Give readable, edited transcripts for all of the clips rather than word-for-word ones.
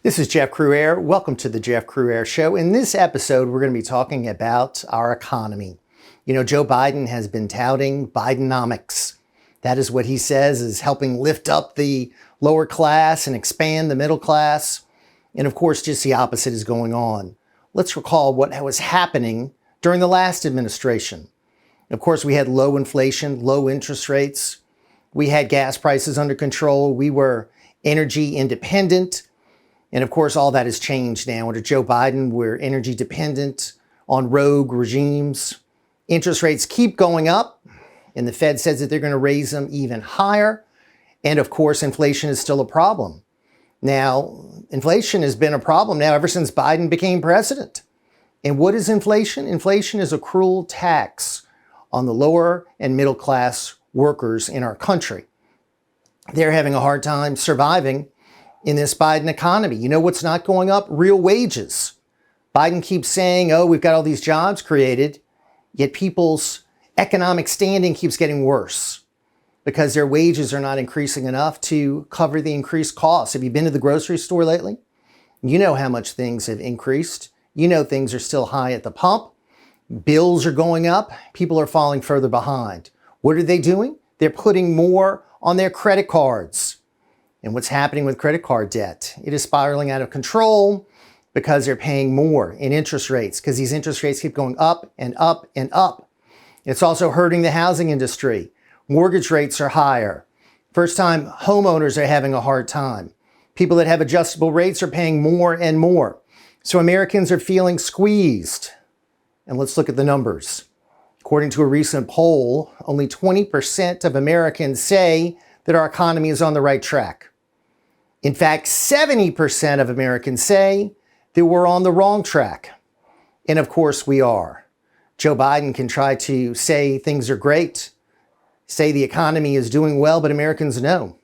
This is Jeff Crouere. Welcome to the Jeff Crouere Show. In this episode, we're going to be talking about our economy. You know, Joe Biden has been touting Bidenomics. That is what he says is helping lift up the lower class and expand the middle class. And of course, just the opposite is going on. Let's recall what was happening during the last administration. Of course, we had low inflation, low interest rates. We had gas prices under control. We were energy independent. And of course, all that has changed now. Under Joe Biden, we're energy dependent on rogue regimes. Interest rates keep going up, and the Fed says that they're going to raise them even higher. And of course, inflation is still a problem. Now, inflation has been a problem now ever since Biden became president. And what is inflation? Inflation is a cruel tax on the lower and middle class workers in our country. They're having a hard time surviving in this Biden economy. You know what's not going up? Real wages. Biden keeps saying, oh, we've got all these jobs created, yet people's economic standing keeps getting worse because their wages are not increasing enough to cover the increased costs. Have you been to the grocery store lately? You know how much things have increased. You know things are still high at the pump. Bills are going up. People are falling further behind. What are they doing? They're putting more on their credit cards. And what's happening with credit card debt? It is spiraling out of control because they're paying more in interest rates because these interest rates keep going up and up and up. It's also hurting the housing industry. Mortgage rates are higher. First-time homeowners are having a hard time. People that have adjustable rates are paying more and more. So Americans are feeling squeezed. And let's look at the numbers. According to a recent poll, only 20% of Americans say that our economy is on the right track. In fact, 70% of Americans say that we're on the wrong track. And of course we are. Joe Biden can try to say things are great, say the economy is doing well, but Americans know.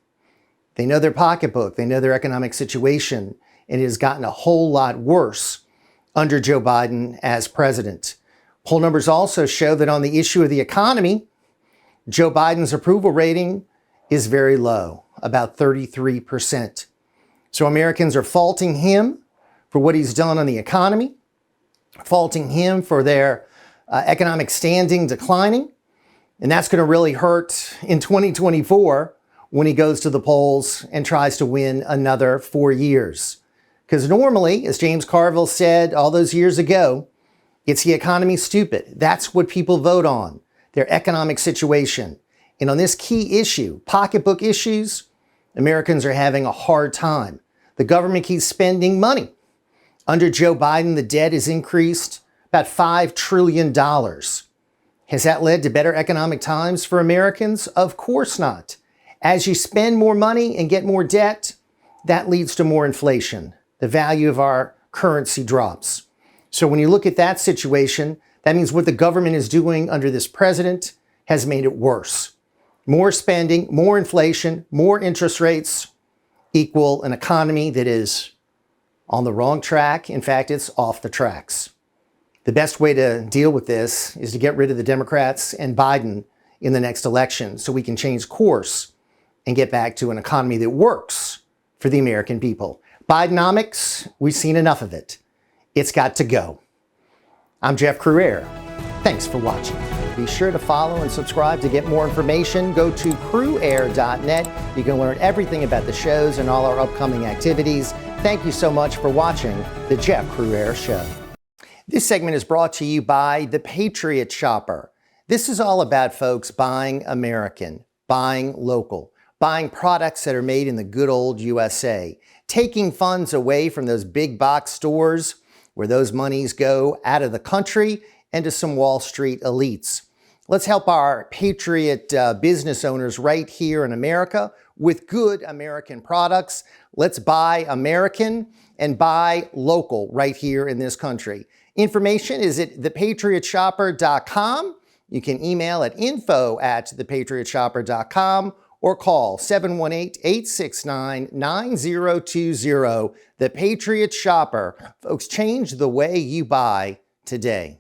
They know their pocketbook, they know their economic situation, and it has gotten a whole lot worse under Joe Biden as president. Poll numbers also show that on the issue of the economy, Joe Biden's approval rating is very low, about 33%. So Americans are faulting him for what he's done on the economy, faulting him for their economic standing declining. And that's going to really hurt in 2024 when he goes to the polls and tries to win another 4 years. Because normally, as James Carville said all those years ago, it's the economy stupid. That's what people vote on, their economic situation. And on this key issue, pocketbook issues, Americans are having a hard time. The government keeps spending money. Under Joe Biden, the debt has increased about $5 trillion. Has that led to better economic times for Americans? Of course not. As you spend more money and get more debt, that leads to more inflation. The value of our currency drops. So when you look at that situation, that means what the government is doing under this president has made it worse. More spending, more inflation, more interest rates equal an economy that is on the wrong track. In fact, it's off the tracks. The best way to deal with this is to get rid of the Democrats and Biden in the next election so we can change course and get back to an economy that works for the American people. Bidenomics, we've seen enough of it. It's got to go. I'm Jeff Crouere. Thanks for watching. Be sure to follow and subscribe to get more information. Go to crouere.net. You can learn everything about the shows and all our upcoming activities. Thank you so much for watching The Jeff Crouere Show. This segment is brought to you by The Patriot Shopper. This is all about folks buying American, buying local, buying products that are made in the good old USA, taking funds away from those big box stores where those monies go out of the country and to some Wall Street elites. Let's help our patriot business owners right here in America with good American products. Let's buy American and buy local right here in this country. Information is at thepatriotshopper.com. You can email at info@thepatriotshopper.com or call 718-869-9020. The Patriot Shopper. Folks, change the way you buy today.